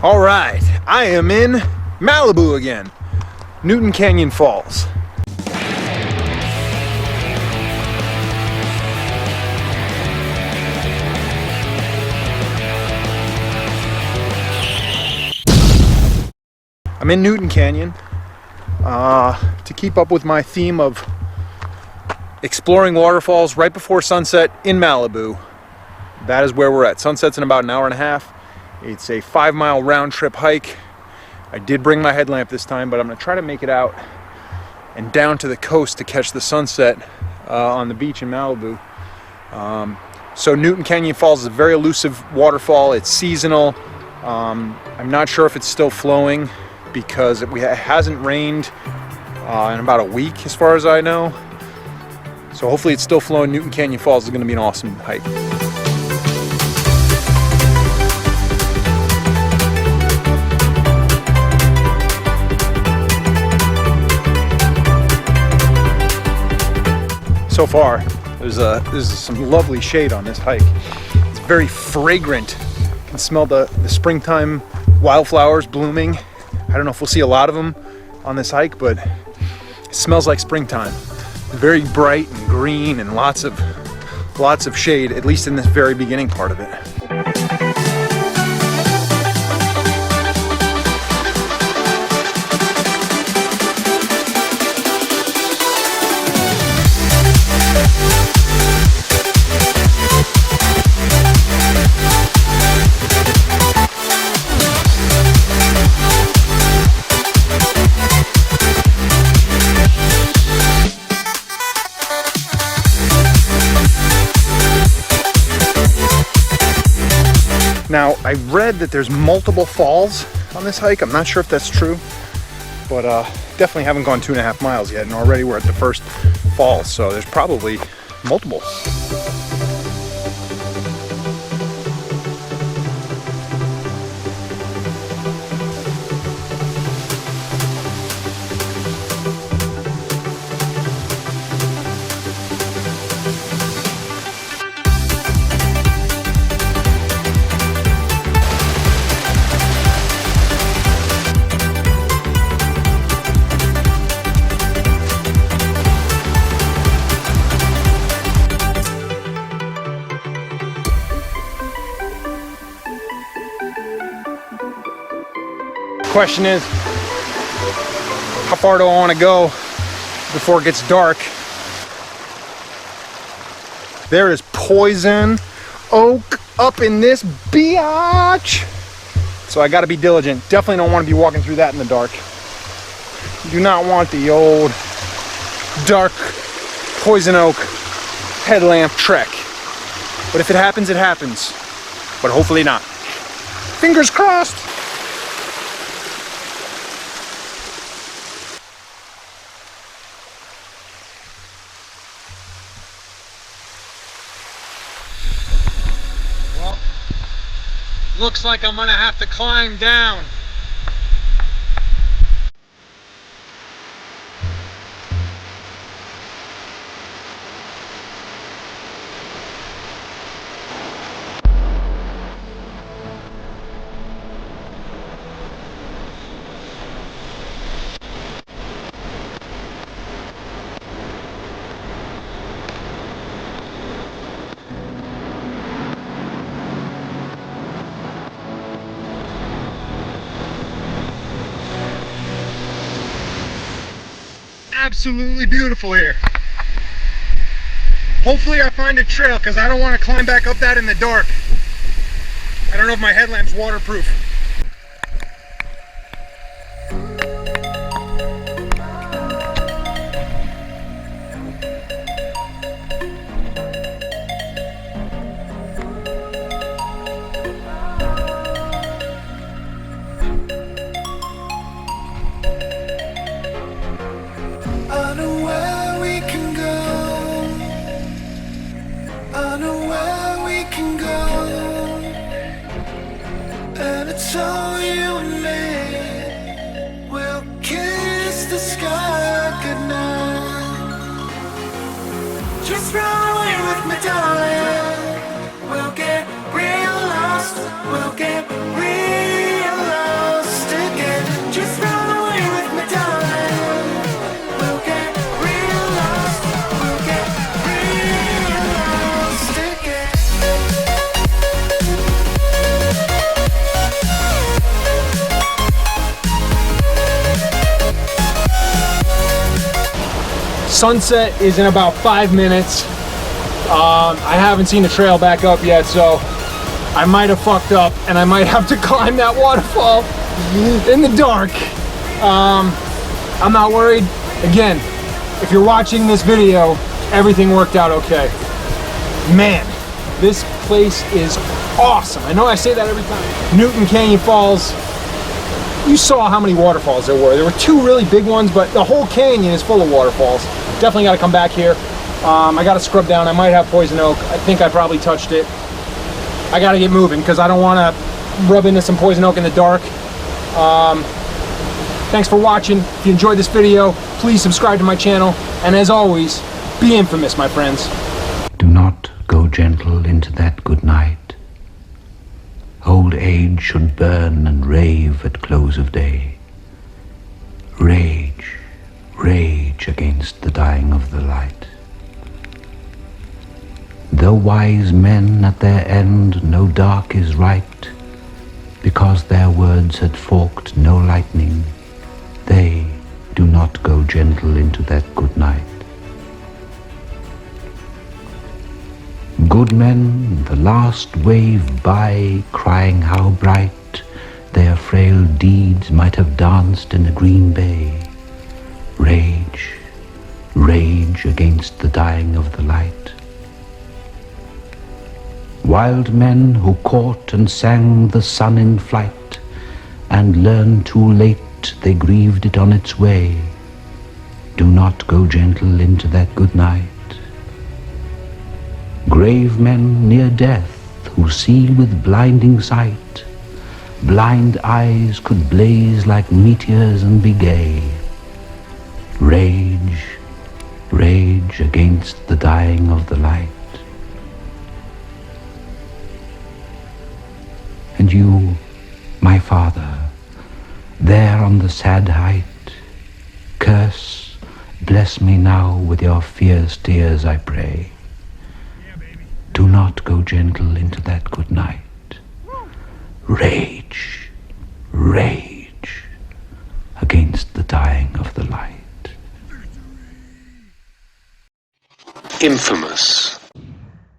All right, I am in Malibu again, Newton Canyon Falls. I'm in Newton Canyon to keep up with my theme of exploring waterfalls right before sunset in Malibu. That is where we're at. Sunset's in about an hour and a half. It's a 5-mile round trip hike. I did bring my headlamp this time, but I'm gonna try to make it out and down to the coast to catch the sunset on the beach in Malibu. So Newton Canyon Falls is a very elusive waterfall. It's seasonal. I'm not sure if it's still flowing because it hasn't rained in about a week as far as I know. So hopefully it's still flowing. Newton Canyon Falls is gonna be an awesome hike. So far, there's some lovely shade on this hike. It's very fragrant. You can smell the springtime wildflowers blooming. I don't know if we'll see a lot of them on this hike, but it smells like springtime. Very bright and green and lots of shade, at least in this very beginning part of it. Now, I read that there's multiple falls on this hike. I'm not sure if that's true, but definitely haven't gone 2.5 miles yet, and already we're at the first fall, so there's probably multiple. Question is, how far do I want to go before it gets dark? There is poison oak up in this biatch. So I got to be diligent. Definitely don't want to be walking through that in the dark. Do not want the old dark poison oak headlamp trek. But if it happens, it happens. But hopefully not. Fingers crossed. Looks like I'm gonna have to climb down. Absolutely beautiful here. Hopefully I find a trail because I don't want to climb back up that in the dark. I don't know if my headlamp's waterproof. So you and me will kiss the sky goodnight. Just run away with me, darling. We'll get real lost. We'll get real lost. Sunset is in about 5 minutes. I haven't seen the trail back up yet, so I might have fucked up and I might have to climb that waterfall in the dark. I'm not worried. Again, if you're watching this video, everything worked out okay. Man, this place is awesome. I know I say that every time. Newton Canyon Falls. You saw how many waterfalls there were. There were 2 really big ones, but the whole canyon is full of waterfalls. Definitely got to come back here. I got to scrub down. I might have poison oak. I think I probably touched it. I got to get moving because I don't want to rub into some poison oak in the dark. Thanks for watching. If you enjoyed this video, please subscribe to my channel. And as always, be infamous, my friends. Do not go gentle into that good night. Old age should burn and rave at close of day. Rage, rage against the dying of the light. Though wise men at their end know dark is right, because their words had forked no lightning, they do not go gentle into that good night. Good men, the last wave by, crying how bright their frail deeds might have danced in the green bay. Rage, rage against the dying of the light. Wild men who caught and sang the sun in flight, and learned too late they grieved it on its way, do not go gentle into that good night. Grave men near death who see with blinding sight, blind eyes could blaze like meteors and be gay. Rage, rage against the dying of the light. And you, my father, there on the sad height, curse, bless me now with your fierce tears, I pray. Do not go gentle into that good night. Rage, rage against the dying of the light. Infamous.